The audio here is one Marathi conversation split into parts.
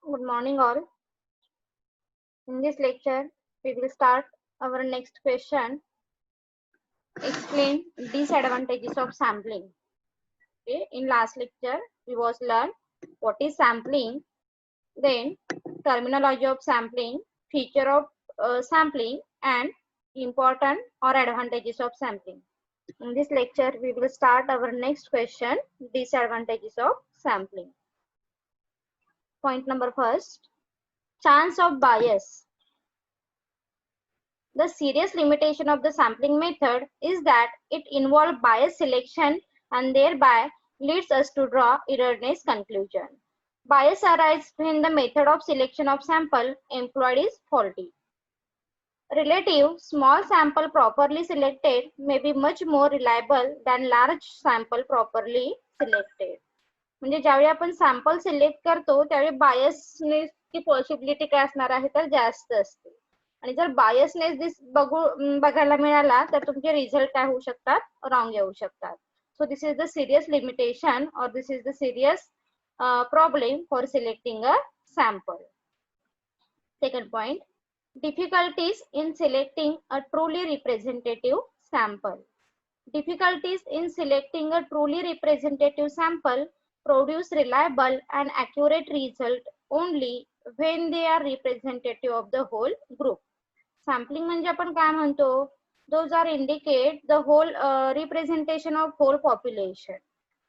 Good morning, all. In this lecture, we will start our next question. Explain disadvantages of sampling. Okay. In last lecture, we was learn what is sampling, then terminology of sampling, feature of sampling, and important or advantages of sampling. In this lecture, we will start our next question, disadvantages of sampling. Point number first, chance of bias. The serious limitation of the sampling method is that it involves bias selection and thereby leads us to draw erroneous conclusion. Bias arises when the method of selection of sample employed is faulty. Relative small sample properly selected may be much more reliable than large sample properly selected. म्हणजे ज्यावेळी आपण सॅम्पल सिलेक्ट करतो त्यावेळी बायसनेसची पॉसिबिलिटी काय असणार आहे तर जास्त असते आणि जर बायसनेस बघायला मिळाला तर तुमचे रिझल्ट काय होऊ शकतात रॉंग येऊ शकतात. So this is the serious limitation और this is the serious problem for selecting a sample. Second point, difficulties in selecting a truly representative sample. Difficulties in selecting a truly representative sample produce reliable and accurate result only when they are representative of the whole group. Sampling म्हणजे आपण काय म्हणतो, those are indicate the whole representation of whole population.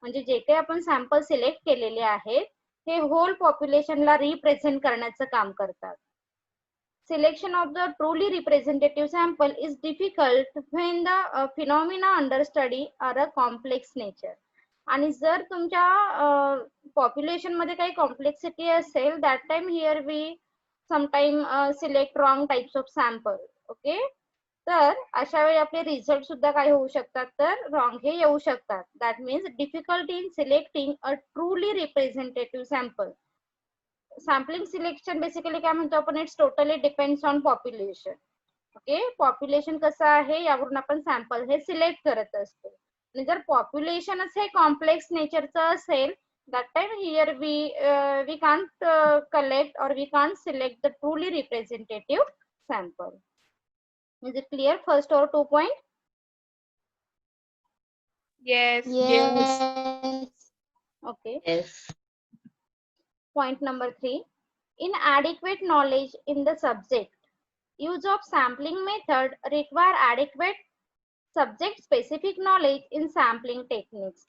म्हणजे जे काही आपण सॅम्पल सिलेक्ट केलेले आहेत हे होल पॉप्युलेशनला रिप्रेझेंट करण्याचं काम करतात. Selection of the truly representative sample is difficult when the phenomena under study are a complex nature. आणि जर तुमच्या पॉप्युलेशन मध्ये काही कॉम्प्लेक्सिटी असेल that time here we sometime select wrong types of sample. Okay, तर अशा वेळी आपले रिझल्ट सुद्धा काय होऊ शकतात तर रॉंग हे येऊ शकतात. That means difficulty in selecting a truly representative sample. Sampling selection basically काय म्हणतो आपण, it's totally depends on population. Okay, population कसं आहे यावरून आपण सॅम्पल हे सिलेक्ट करत असतो. आणि जर पॉप्युलेशनच हे कॉम्प्लेक्स नेचरचं असेल that time here we can't collect or we can't select the truly representative sample. Is it clear first or 2 point? Yes. Okay. Yes. Point number 3, inadequate knowledge in the subject. Use of sampling method require adequate subject specific knowledge in sampling techniques.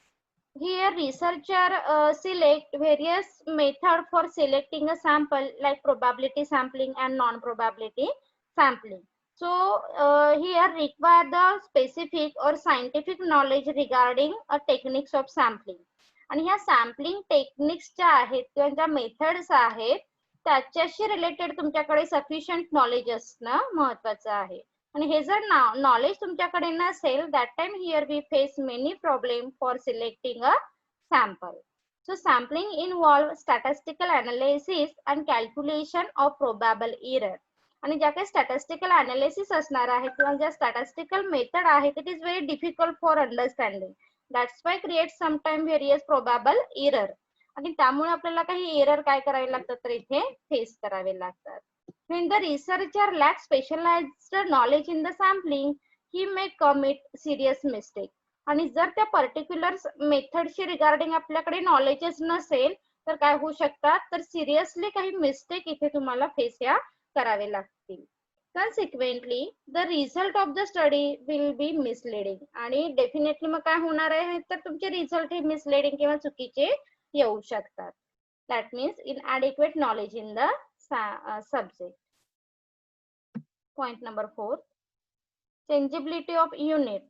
Here researcher select various method for selecting a sample like probability sampling and non-probability sampling. So here require the specific or scientific knowledge regarding a techniques of sampling. आणि ह्या सॅम्पलिंग टेक्निक्स ज्या आहेत किंवा ज्या मेथड्स आहेत त्याच्याशी रिलेटेड तुमच्याकडे सफिशियंट नॉलेज असणं महत्वाचं आहे. आणि हे जर नॉलेज तुमच्याकडे नसेल that time here we face many problem for selecting a sample. So sampling involve statistical analysis and calculation of probable error. आणि ज्या काही स्टॅटिस्टिकल अनालिसिस असणार आहे किंवा ज्या स्टॅटिस्टिकल मेथड आहेत it is very difficult for understanding. That's why create sometime various probable error. आणि त्यामुळे आपल्याला काही एरर काय करावे लागतात तर इथे फेस करावे लागतात. When the researcher lacks specialized knowledge in the sampling, he may commit serious mistake. आणि जर त्या पर्टिक्युलर मेथडशी रिगार्डिंग आपल्याकडे नॉलेजच नसेल तर काय होऊ शकतात तर सिरियसली काही मिस्टेक इथे तुम्हाला फेस या करावे लागतील. Consequently the result of the study will be misleading. आणि डेफिनेटली मग काय होणार आहे तर तुमचे रिझल्ट हे मिसलिडिंग किंवा चुकीचे येऊ शकतात. That means inadequate knowledge in the subject. Point number 4, changeability of unit.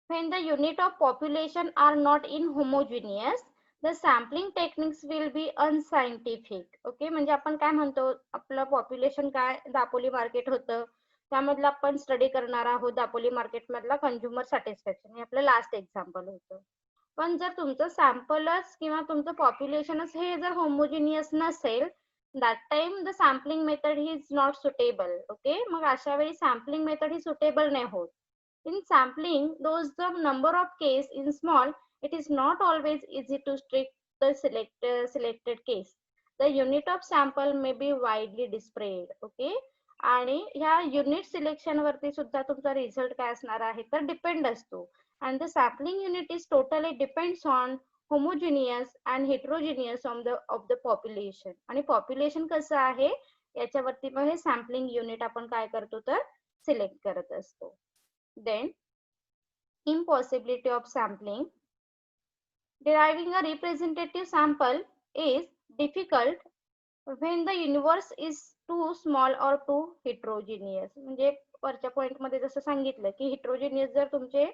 When the unit of population are not inhomogeneous, the sampling techniques will be unscientific. Okay, म्हणजे आपण काय म्हणतो आपलं पॉप्युलेशन काय दापोली मार्केट होतं त्यामधलं आपण स्टडी करणार आहोत दापोली मार्केट मधला कंझ्युमर सॅटिस्फॅक्शन हे आपलं लास्ट एक्झाम्पल होतं. पण जर तुमचं सॅम्पलच किंवा तुमचं पॉप्युलेशनच हे जर होमोजिनियस नसेल that time the sampling method is not suitable. Okay, मग अशा वेळी sampling method ही suitable नाही होत. In sampling, those the number of case in small, it is not always easy to strict the selected case. The unit of sample may be widely disparate. Okay, आणि ह्या युनिट सिलेक्शन वरती सुद्धा तुमचा रिझल्ट काय असणार आहे तर डिपेंड असतो. and the sampling unit is totally depends on homogeneous and heterogeneous of the population. आणि पॉप्युलेशन कसं आहे याच्यावरती पण हे सॅम्पलिंग युनिट आपण काय करतो तर सिलेक्ट करत असतो. Then impossibility of sampling. Deriving a representative sample is difficult when the universe is too small or too heterogeneous. म्हणजे वरच्या पॉइंट मध्ये जसं सांगितलं की heterogeneous जर तुमचे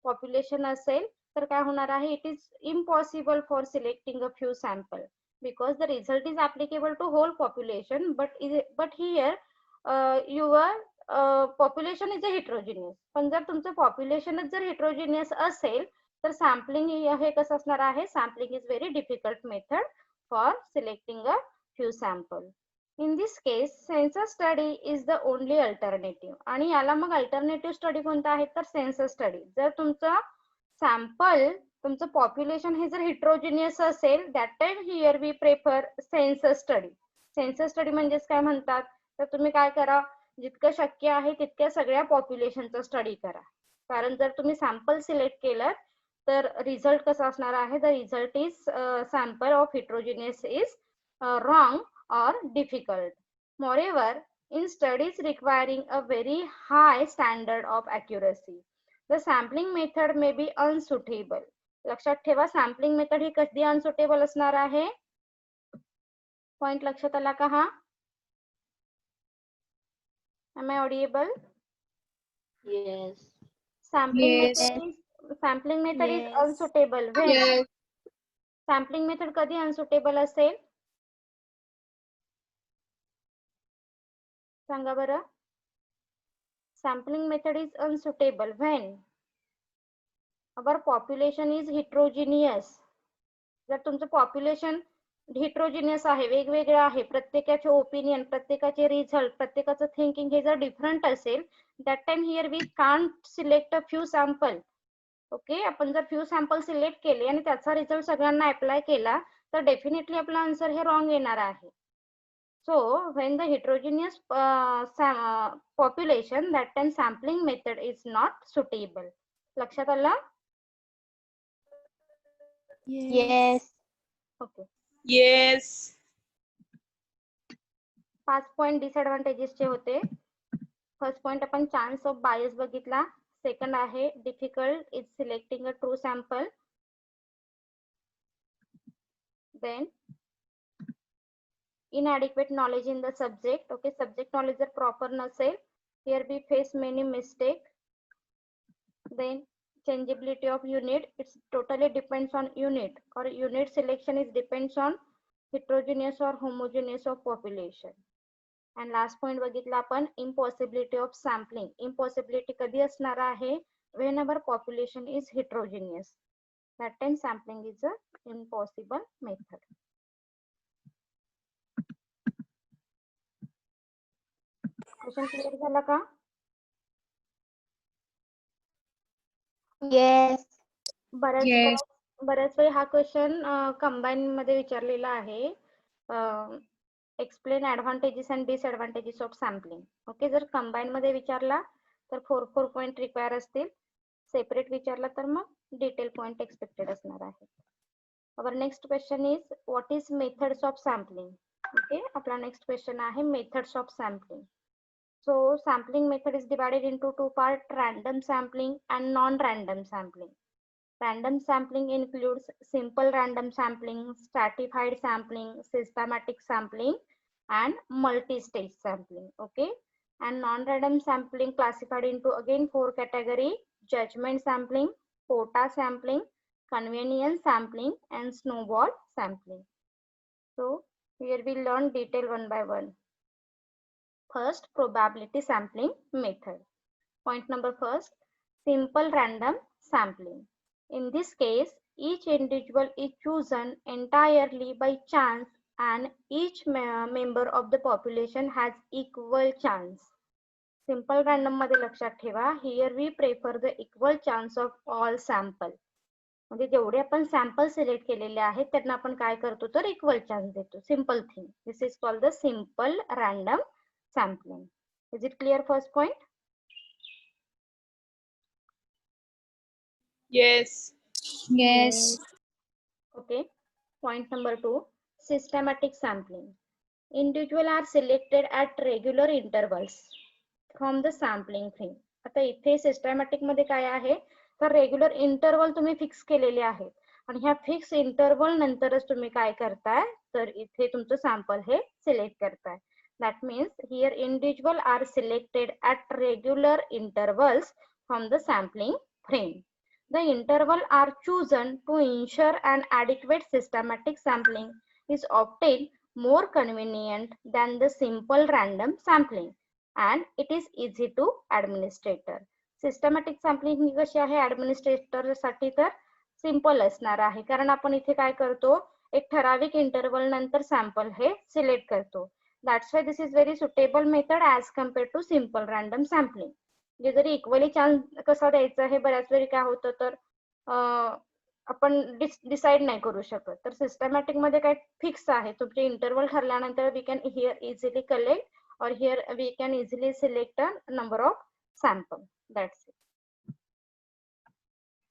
पॉप्युलेशन असेल तर काय होणार आहे, it is impossible for selecting a few sample because the result is applicable to whole population, but here your population is a heterogeneous. पण जर तुमचं पॉप्युलेशनच जर heterogeneous असेल तर सॅम्पलिंग हे कसं असणार आहे, sampling is very difficult method for selecting a few sample. In this case, census study is the only alternative. आणि याला मग अल्टरनेटिव्ह स्टडी कोणता आहे तर सेन्सस स्टडी. जर तुमचं सॅम्पल तुमचं पॉप्युलेशन हे जर हिट्रोजिनियस असेल that time here we prefer census study. Census study म्हणजेच काय म्हणतात तर तुम्ही काय करा, जितकं शक्य आहे तितक्या सगळ्या पॉप्युलेशनचा स्टडी करा. कारण जर तुम्ही सॅम्पल सिलेक्ट केलं तर रिझल्ट कसा असणार आहे, the result is sample of heterogeneous is wrong or difficult. Moreover, in studies requiring a very high standard of accuracy, the sampling method may be unsuitable. लक्षात ठेवा सॅम्पलिंग मेथड ही कधी अनसुटेबल असणार आहे, पॉइंट लक्षात आला का हा? Am I audible? Yes. Sampling Yes. method is Yes. unsuitable when Yes. Sampling method कधी अनसुटेबल असेल सांगा बरं. sampling method is unsuitable when our population is heterogeneous. जर तुमचं पॉप्युलेशन हिट्रोजिनियस आहे, वेगवेगळे आहे, प्रत्येकाचे ओपिनियन, प्रत्येकाचे रिझल्ट, प्रत्येकाचं थिंकिंग हे जर डिफरंट असेल that time here we can't select a few sample. Okay, आपण जर फ्यू सॅम्पल सिलेक्ट केले आणि त्याचा रिझल्ट सगळ्यांना अप्लाय केला तर डेफिनेटली आपला आन्सर हे रॉंग येणार आहे. So when the heterogeneous population, that time sampling method is not suitable. लक्षात आलं? Yes. Okay. Yes. 5 पॉइंट डिसएडव्हान्टेजेसचे होते. फर्स्ट पॉइंट आपण चान्स ऑफ बायस बघितला. सेकंड आहे difficult is selecting a true sample. Then inadequate knowledge in the subject. Okay, subject knowledge जर proper नसेल, here we face many mistake. Then changeability of unit, it's totally depends on unit, or unit selection is depends on heterogeneous or homogeneous of population. And last point बघितला आपण impossibility of sampling. Impossibility कधी असणार आहे, whenever population is heterogeneous, that time sampling is a impossible method. Question clear झाला का? Yes. Yes. बऱ्याच वेळी हा क्वेश्चन कंबाईन मध्ये विचारलेला आहे. Explain advantages and disadvantages of sampling. Okay, जर कंबाईन मध्ये विचारला तर 4 पॉइंट रिक्वायर असतील, सेपरेट विचारला तर मग डिटेल पॉइंट एक्सपेक्टेड असणार आहे. Our next question is what is methods of sampling. Okay, आपला नेक्स्ट क्वेश्चन आहे methods of sampling. So sampling method is divided into two parts, random sampling and non-random sampling. Random sampling includes simple random sampling, stratified sampling, systematic sampling, and multi-stage sampling. Okay, and non-random sampling classified into again 4 category: judgment sampling, quota sampling, convenience sampling, and snowball sampling. So here we learn detail one by one. First, probability sampling method. Point number first, simple random sampling. In this case, each individual is chosen entirely by chance and each member of the population has equal chance. Simple random मध्ये लक्षात ठेवा, here we prefer the equal chance of all sample. म्हणजे जेवढे आपण सॅम्पल सिलेक्ट केलेले आहेत त्यांना आपण काय करतो तर इक्वल चान्स देतो. Simple thing. This is called the simple random sampling. Is it clear first point? Yes. Yes. Okay. Point number 2, systematic sampling. Individual are selected at regular intervals from the sampling frame. आता इथे सिस्टमॅटिक मध्ये काय आहे तर रेग्युलर इंटरवल तुम्ही फिक्स केलेले आहेत आणि ह्या फिक्स इंटरवल नंतरच तुम्ही काय करताय तर इथे तुमचं सॅम्पल हे सिलेक्ट करताय. That means here individual are selected at regular intervals from the sampling frame. The interval are chosen to ensure an adequate systematic sampling is obtained more convenient than the simple random sampling and it is easy to administrator. Systematic sampling ही कशी आहे ऍडमिनिस्ट्रेटर साठी तर सिंपल असणार आहे कारण आपण इथे काय करतो एक ठराविक इंटरवल नंतर सॅम्पल हे सिलेक्ट करतो. That's why this is very suitable method as compared to simple random sampling. म्हणजे जरी इक्वली चान्स कसा द्यायचा हे बऱ्याच वेळी काय होतं तर आपण डिसाइड नाही करू शकत. तर सिस्टमॅटिक मध्ये काय फिक्स आहे तुमचे इंटरवल ठरल्यानंतर we can here easily collect or here we can easily select a number of sample. That's it.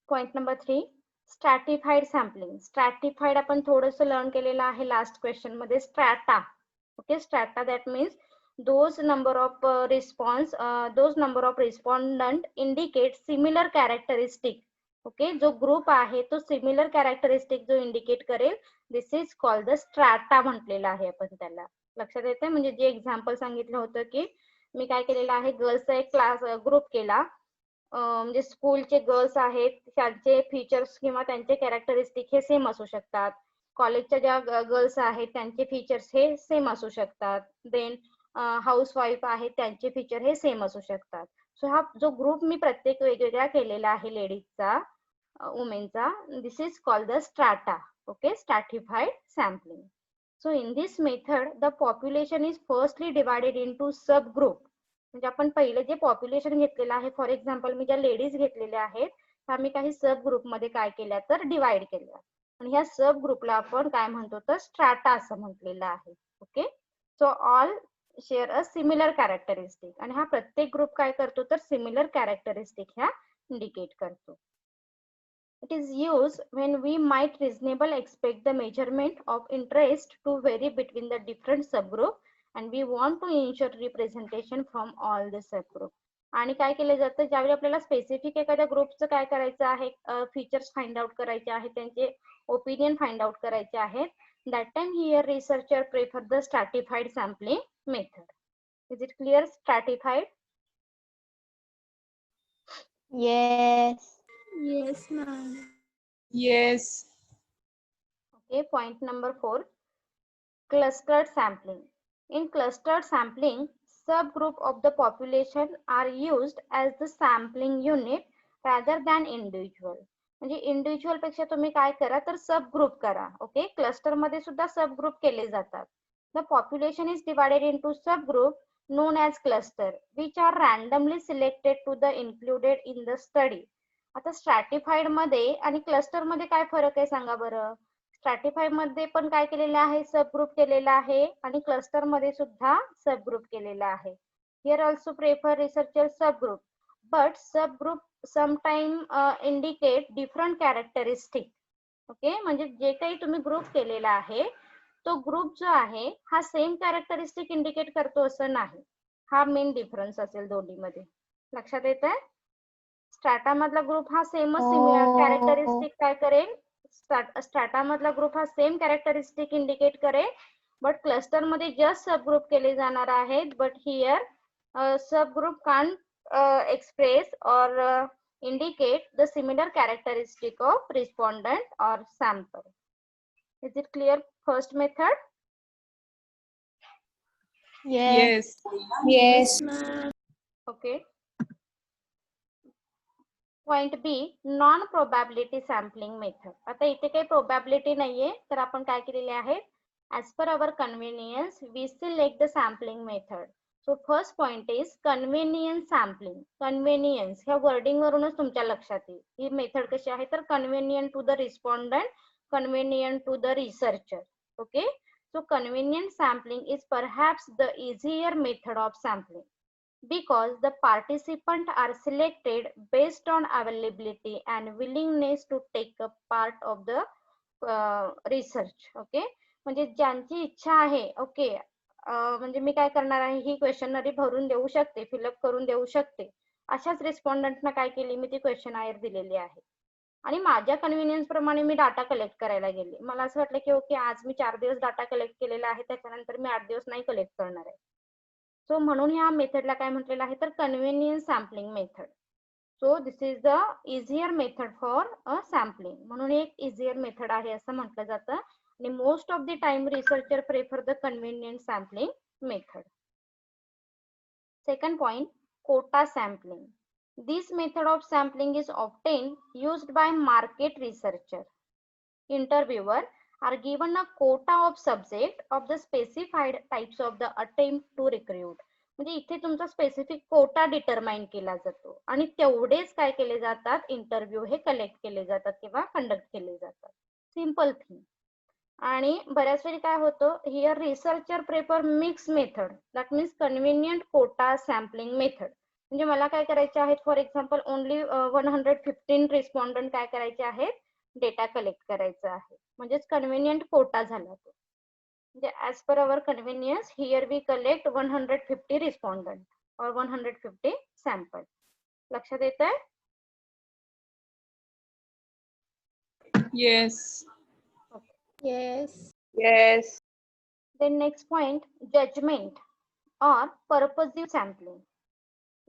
Point number 3, stratified sampling. Stratified आपण थोडंसं लर्न केलेलं आहे लास्ट क्वेश्चन मध्ये. Strata. Okay, strata that means those number of respondent indicate similar characteristic. Okay, जो ग्रुप आहे तो सिमिलर कॅरेक्टरिस्टिक जो इंडिकेट करेल this is called the strata म्हटलेला आहे आपण त्याला. लक्षात येते? म्हणजे जे एक्झाम्पल सांगितलं होतं की मी काय केलेलं आहे गर्ल्सचा एक क्लास ग्रुप केला म्हणजे स्कूलचे गर्ल्स आहेत त्यांचे फीचर्स किंवा त्यांचे कॅरेक्टरिस्टिक हे सेम असू शकतात. कॉलेजच्या ज्या गर्ल्स आहेत त्यांचे फीचर्स हे सेम असू शकतात. देन हाऊसवाईफ आहेत त्यांचे फीचर हे सेम असू शकतात. सो हा जो ग्रुप मी प्रत्येक वेगवेगळा केलेला आहे लेडीजचा वुमेनचा this is called the strata. Okay, stratified sampling. So in this method, the population is firstly divided into subgroup. म्हणजे आपण पहिले जे पॉप्युलेशन घेतलेलं आहे फॉर एक्झाम्पल मी ज्या लेडीज घेतलेल्या आहेत त्या मी काही सब ग्रुप मध्ये काय केल्या तर डिवाइड केल्या आणि ह्या सब ग्रुपला आपण काय म्हणतो तर स्ट्रॅटा असं म्हटलेलं आहे. Okay, so all share a similar characteristic आणि हा प्रत्येक ग्रुप काय करतो तर सिमिलर कॅरेक्टरिस्टिक ह्या इंडिकेट करतो. It is used when we might reasonably expect the measurement of interest to vary between the different subgroup and we want to ensure representation from all the subgroup. आणि काय केलं जातं ज्यावेळी आपल्याला स्पेसिफिक एखाद्या ग्रुपचं काय करायचं आहे फीचर्स फाइंड आउट करायचे आहेत त्यांचे ओपिनियन फाइंड आउट करायचे आहेत that time here researcher prefer the stratified sampling method. Is it clear? Stratified. Yes. Yes, ma'am. Yes. Okay, point number 4, clustered sampling. In clustered sampling, subgroup of the population are used as the sampling unit rather than individual. म्हणजे इंडिव्हिज्युअल पेक्षा तुम्ही काय करा तर सब ग्रुप करा. ओके, क्लस्टर मध्ये सुद्धा सब ग्रुप केले जातात. The population is divided into sub group known as cluster which are randomly selected to the included in the study. आता स्ट्रॅटिफाईड मध्ये आणि क्लस्टर मध्ये काय फरक आहे सांगा बरं. स्ट्रॅटिफाईड मध्ये पण काय केलेलं आहे सब ग्रुप केलेला आहे आणि क्लस्टर मध्ये सुद्धा सब ग्रुप केलेला आहे. Here also prefer researcher sub group but sub group sometime indicate different characteristic. Okay, म्हणजे जे काही तुम्ही ग्रुप केलेला आहे तो ग्रुप जो आहे हा सेम कॅरेक्टरिस्टिक इंडिकेट करतो असं नाही. हा मेन डिफरन्स असेल दोन्हीमध्ये. लक्षात येत आहे? स्ट्रॅटा मधला ग्रुप हा सेमच कॅरेक्टरिस्टिक काय करेल स्ट्रॅटा मधला ग्रुप हा सेम कॅरेक्टरिस्टिक इंडिकेट करेल बट क्लस्टर मध्ये जस्ट सब ग्रुप केले जाणार आहेत. But here sub group can't express or indicate the similar characteristic of respondent or sample. Is it clear first method? Yes. Yes. Okay. Point B, non probability sampling method. आता इथे काही probability नाहीये तर आपण काय केलेले आहे as per our convenience we select the sampling method. So first point is convenience sampling. Convenience ह्या wording वरूनच तुमच्या लक्षात येईल ही मेथड कशी आहे तर convenient to the respondent, convenient to the researcher. Okay, so convenient sampling is perhaps the easier method of sampling because the participants are selected based on availability and willingness to take a part of the research. Okay, म्हणजे ज्यांची इच्छा आहे ओके म्हणजे मी काय करणार आहे ही क्वेश्चनरी भरून देऊ शकते, फिलअप करून देऊ शकते, अशाच रिस्पॉन्डंटना काय केली मी ती क्वेश्चनायर दिलेली आहे आणि माझ्या कन्व्हिनियन्स प्रमाणे मी डाटा कलेक्ट करायला गेले. मला असं वाटलं की ओके आज मी 4 दिवस डाटा कलेक्ट केलेला आहे, त्याच्यानंतर मी 8 दिवस नाही कलेक्ट करणार आहे. सो म्हणून ह्या मेथडला काय म्हटलेलं आहे तर convenience sampling method. So this is the easier method for a sampling. म्हणून एक इझियर मेथड आहे असं म्हटलं जातं आणि most of the time researcher prefer the convenient sampling method. Second point, quota sampling. This method of sampling is often used by market researcher. Interviewer are given a quota of subject of the specified types of the attempt to recruit. म्हणजे इथे तुमचा स्पेसिफिक कोटा डिटरमाइन केला जातो आणि तेवढेच काय केले जातात इंटरव्ह्यू हे कलेक्ट केले जातात किंवा कंडक्ट केले जातात. Simple thing. आणि बऱ्याच वेळी काय होतं here researcher prefer mix method that means convenient quota sampling method. म्हणजे मला काय करायचे आहेत फॉर एक्झाम्पल ओनली 115 रिस्पॉन्डंट काय करायचे आहेत डेटा कलेक्ट करायचा आहे म्हणजेच कन्व्हिनियंट कोटा झाला तो. म्हणजे as per our convenience here we collect 150 respondent और 150 सॅम्पल. लक्षात येत आहे? Yes. Yes. Yes. Then next point, judgment or purposive sampling.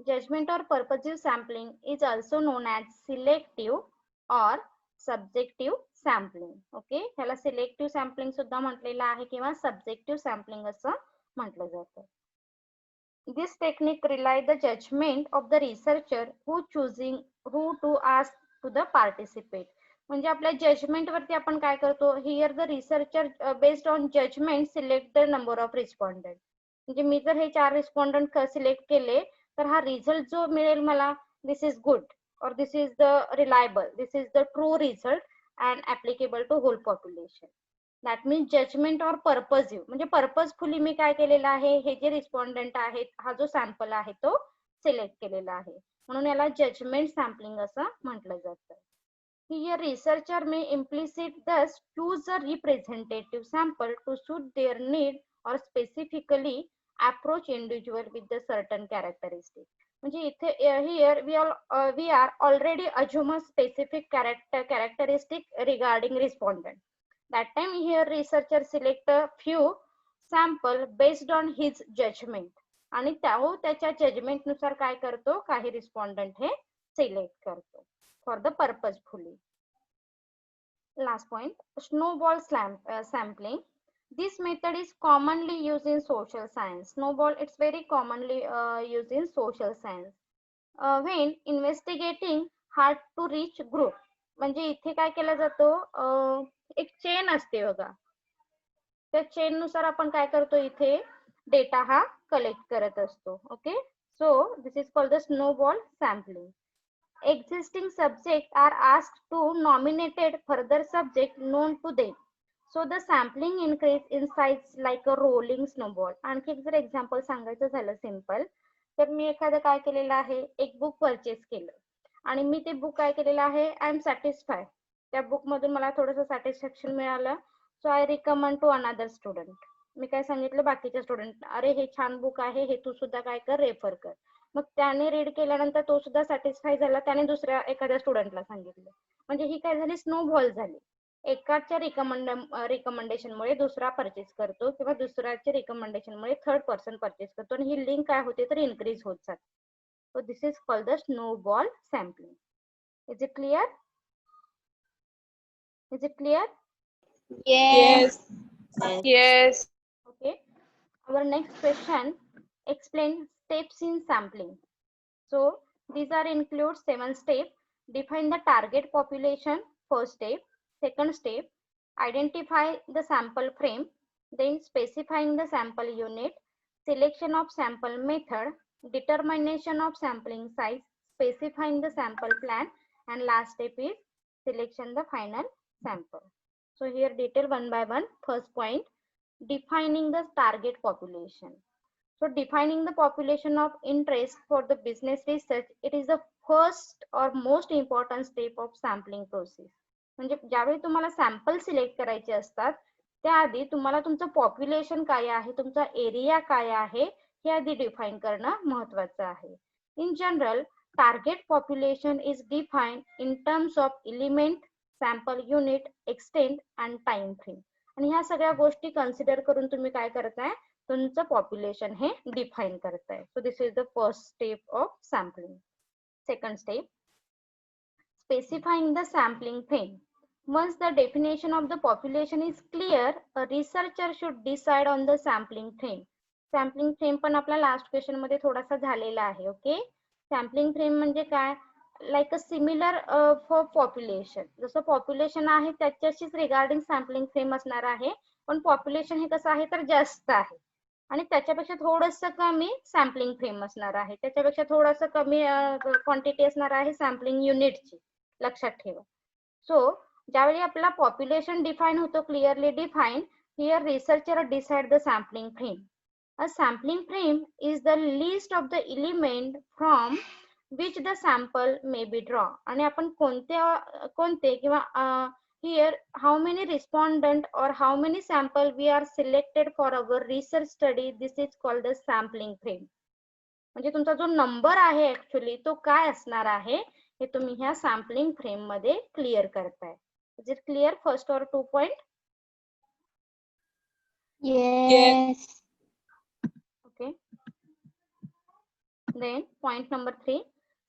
Judgment or purposive sampling is also known as selective or subjective sampling. Okay, ह्याला selective sampling सुद्धा म्हटलेलं आहे किंवा subjective sampling असं म्हटलं जातं. This technique rely the judgment of the researcher who choosing who to ask to the participate. म्हणजे आपल्या जजमेंट वरती आपण काय करतो here the researcher based on judgement select the number of respondent. म्हणजे मी जर हे 4 रिस्पॉन्डंट सिलेक्ट केले तर हा रिझल्ट जो मिळेल मला दिस इज गुड और this is the reliable, this is the true result and applicable to whole population. That means judgement और पर्पजिव्ह म्हणजे पर्पजफुली मी काय केलेलं आहे हे जे रिस्पॉन्डंट आहेत हा जो सॅम्पल आहे तो सिलेक्ट केलेला आहे म्हणून याला जजमेंट सॅम्पलिंग असं म्हटलं जातं. Here researcher may implicit thus choose a representative sample to suit their need or specifically approach individual with the certain characteristic. म्हणजे इथे here we are already assume a specific characteristic regarding respondent. That time here researcher select a few sample based on his judgment आणि त्याच्या जजमेंट नुसार काय करतो काही रिस्पॉन्डंट हे सिलेक्ट करतो for the purposefully. Last point, snowball sampling. This method is commonly used in social science. Snowball, it's very commonly used in social science. When investigating hard to reach group. म्हणजे इथे काय केलं जातो एक चेन असते बघा त्या चेन नुसार आपण काय करतो इथे डेटा हा कलेक्ट करत असतो. Okay, so this is called the snowball sampling. Existing subjects are asked to nominated further subject known to them. So the sampling increase in size like a rolling snowball. आणखी एक जर एक्झाम्पल सांगायचं झालं सिंपल तर मी एखादं काय केलेलं आहे एक बुक परचेस केलं आणि मी ते बुक काय केलेलं आहे आय एम सॅटिस्फाय त्या बुक मधून मला थोडंसं सॅटिस्फॅक्शन मिळालं. So I recommend to another student. मी काय सांगितलं बाकीच्या स्टुडंट अरे हे छान बुक आहे हे तू सुद्धा काय कर रेफर कर. मग त्याने रीड केल्यानंतर तो सुद्धा सॅटिस्फाय झाला त्याने दुसऱ्या एखाद्या स्टुडंटला सांगितलं म्हणजे ही काय झाली स्नोबॉल झाली. एकाच्या रिकमेंडेशनमुळे दुसरा परचेस करतो किंवा दुसऱ्याच्या रिकमेंडेशनमुळे थर्ड पर्सन परचेस करतो आणि ही लिंक काय होते तर इन्क्रीज होत जाते. So this is called the snowball sampling. Is it clear? Is it clear? Yes. Yes. Okay, our next question, explain steps in sampling. So these are include 7 steps. Define the target population, first step. Second step, identify the sample frame, then specifying the sample unit, selection of sample method, determination of sampling size, specifying the sample plan, and last step is selection the final sample. So here detail one by one. First point, defining the target population. So defining the population of interest for the business research, it is the first or most important step of sampling process. म्हणजे ज्यावेळी तुम्हाला सॅम्पल सिलेक्ट करायचे असतात त्याआधी तुम्हाला तुमचं पॉप्युलेशन काय आहे, तुमचा एरिया काय आहे हे आधी डिफाइन करणं महत्त्वाचं आहे. In general target population is defined in terms of element, sample unit, extent and time frame. आणि ह्या सगळ्या गोष्टी कन्सिडर करून तुम्ही काय करताय, तुमचं पॉप्युलेशन हे डिफाइन करताय. So this is the first step of sampling. Second step, specifying the sampling frame. Once the definition of the population is clear, a researcher should decide on the sampling frame. Sampling frame पण आपला लास्ट क्वेश्चन मध्ये थोडासा झालेला आहे. ओके, सॅम्पलिंग फ्रेम म्हणजे काय, like a similar for population. जसं पॉप्युलेशन आहे त्याच्याशीच रिगार्डिंग सॅम्पलिंग फ्रेम असणार आहे, पण पॉप्युलेशन हे कसं आहे तर जास्त आहे आणि त्याच्यापेक्षा थोडंसं कमी सॅम्पलिंग फ्रेम असणार आहे, त्याच्यापेक्षा थोडंसं कमी क्वांटिटी असणार आहे सॅम्पलिंग युनिटची. लक्षात ठेवा. सो ज्यावेळी आपला पॉप्युलेशन डिफाइन होतो, clearly define, here researcher decide the sampling frame. A sampling frame is the list of the element from which the sample may be draw. आणि आपण कोणते किंवा here how many respondent or how many sample we are selected for our research study, this is called the sampling frame. म्हणजे तुमचा जो नंबर आहे ऍक्च्युअली तो काय असणार आहे हे तुम्ही ह्या सॅम्पलिंग फ्रेम मध्ये क्लिअर करताय. इज इट क्लिअर फर्स्ट और 2 point? Yes. Okay. Then point number 3,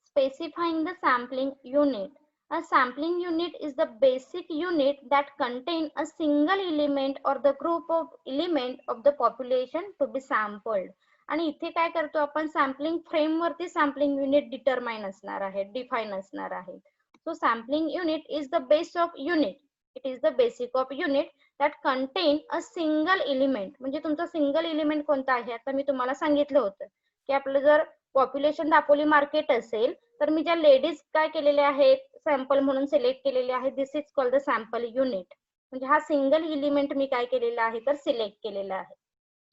specifying the sampling unit. A sampling unit is the basic unit that contain a single element or the group of element of the population to be sampled. आणि इथे काय करतो आपण, सॅम्पलिंग फ्रेम वरती सॅम्पलिंग युनिट डिटरमाइन असणार आहे, डिफाइन असणार आहे. So sampling unit is the base of unit, it is the basic of unit that contain a single element. म्हणजे तुमचा सिंगल एलिमेंट कोणता आहे, आता मी तुम्हाला सांगितलं होतं की आपलं जर पॉप्युलेशन दापोली मार्केट असेल तर मी ज्या लेडीज काय केलेले आहेत सॅम्पल म्हणून सिलेक्ट केलेले आहे, this is called the sample unit. म्हणजे हा सिंगल एलिमेंट मी काय केलेला आहे तर सिलेक्ट केलेला आहे.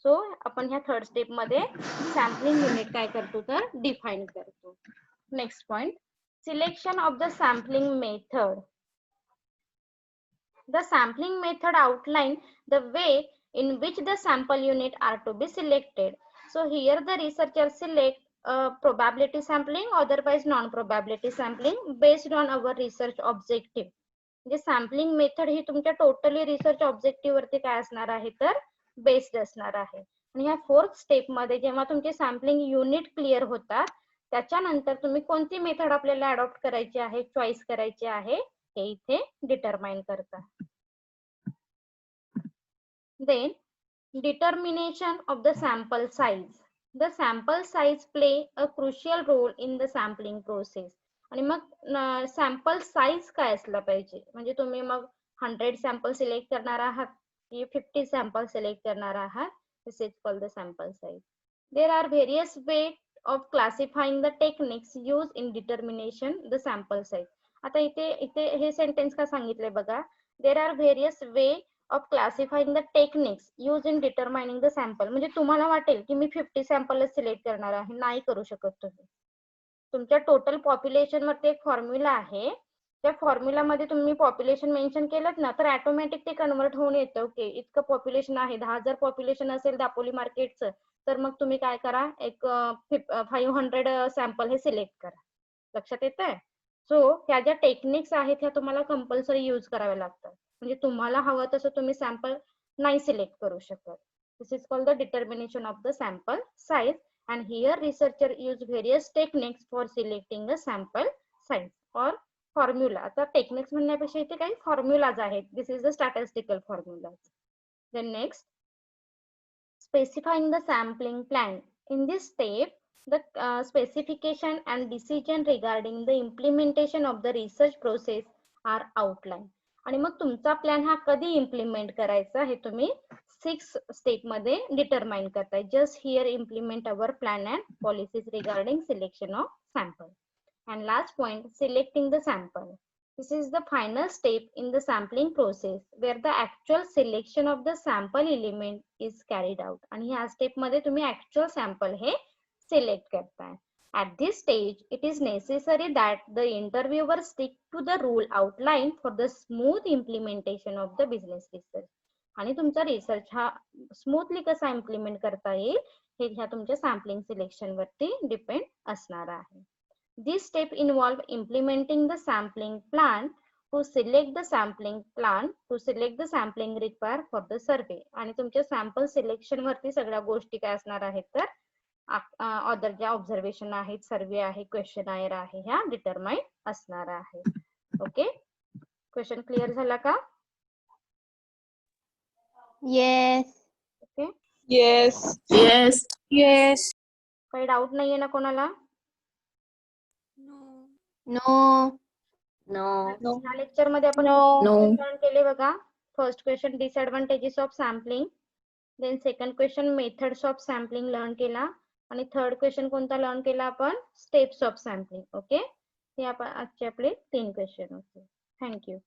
सो आपण ह्या थर्ड स्टेप मध्ये सॅम्पलिंग युनिट काय करतो तर डिफाइन करतो. Next point, selection of the sampling method. The sampling method outline the way in which the sample unit are to be selected. So here the researcher select probability sampling, otherwise non-probability sampling based on our research objective. म्हणजे सॅम्पलिंग मेथड ही तुमच्या टोटली रिसर्च ऑब्जेक्टिव्ह वरती काय असणार आहे तर बेस्ड असणार आहे. आणि ह्या फोर्थ स्टेप मध्ये जेव्हा तुमचे सॅम्पलिंग युनिट क्लिअर होतात त्याच्यानंतर तुम्ही कोणती मेथड आपल्याला अडॉप्ट करायची आहे, चॉईस करायची आहे हे इथे डिटरमाइन करता. Then determination of the sample size. The sample size play a crucial role in the sampling process. आणि मग सॅम्पल साईज काय असला पाहिजे, म्हणजे तुम्ही मग 100 सॅम्पल सिलेक्ट करणार आहात की 50 सॅम्पल सिलेक्ट करणार आहात, this is called the sample size. There are various way of classifying the techniques use in determination the sample size. आता इथे हे सेंटेन्स का सांगितले बघा, there are various way of classifying the techniques use in determining the sample. म्हणजे तुम्हाला वाटेल की मी 50 सॅम्पलच सिलेक्ट करणार आहे, नाही करू शकत तुम्ही. तुमच्या टोटल पॉप्युलेशन वरती एक फॉर्म्युला आहे, त्या फॉर्म्युला मध्ये तुम्ही पॉप्युलेशन मेन्शन केलं ना तर ऑटोमॅटिक ते कन्वर्ट होऊन येतं. ओके, इतकं पॉप्युलेशन आहे, 10,000 पॉप्युलेशन असेल दापोली मार्केटचं, तर मग तुम्ही काय करा, एक 500 सॅम्पल हे सिलेक्ट करा. लक्षात येतंय? सो ह्या ज्या टेक्निक्स आहेत ह्या तुम्हाला कंपल्सरी यूज कराव्या लागतात. म्हणजे तुम्हाला हवं तसं तुम्ही सॅम्पल नाही सिलेक्ट करू शकत. This is called the determination of the sample size. And here researcher use various techniques for selecting a sample size or formula. आता टेक्निक्स म्हणण्यापेक्षा इथे काही फॉर्म्युलाज आहेत. This is the statistical formulas. Then next, specifying the sampling plan. In this step, the specification and decision regarding the implementation of the research process are outlined. आणि मग तुमचा प्लॅन हा कधी इम्प्लिमेंट करायचा हे तुम्ही 6 स्टेप मध्ये डिटरमाइन करताय. Just here implement our plan and policies regarding selection of sample. And last point, selecting the sample. This is the final step in the sampling process where the actual selection of the sample element is carried out. आणि ह्या स्टेप मध्ये तुम्ही actual sample हे सिलेक्ट करताय. At this stage, it is necessary that the interviewer stick to the rule outlined for the smooth implementation of the business research. आणि तुमचा रिसर्च हा स्मूथली कसा इम्प्लिमेंट करता येईल हे ह्या तुमच्या सॅम्पलिंग सिलेक्शन वरती डिपेंड असणार आहे. This step involve implementing the sampling plan to select the sampling required for the survey. आणि तुमच्या सॅम्पल सिलेक्शन वरती सगळ्या गोष्टी काय असणार आहेत तर अदर ज्या ऑब्झर्वेशन आहेत, सर्वे आहे, क्वेश्चनायर आहे, ह्या डिटरमाइन असणार आहे. ओके, क्वेश्चन क्लिअर झाला का? Yes. Okay, Yes. Yes. Yes. काही डाऊट नाहीये ना कोणाला? No. ह्या लेक्चर मध्ये आपण लर्न केले बघा. First question disadvantages of sampling, then second question methods of sampling learn केला, आणि थर्ड क्वेश्चन कोणता लर्न केला आपण? Steps of sampling. ओके, हे आपण आजचे आपले 3 क्वेश्चन होते. थँक्यू.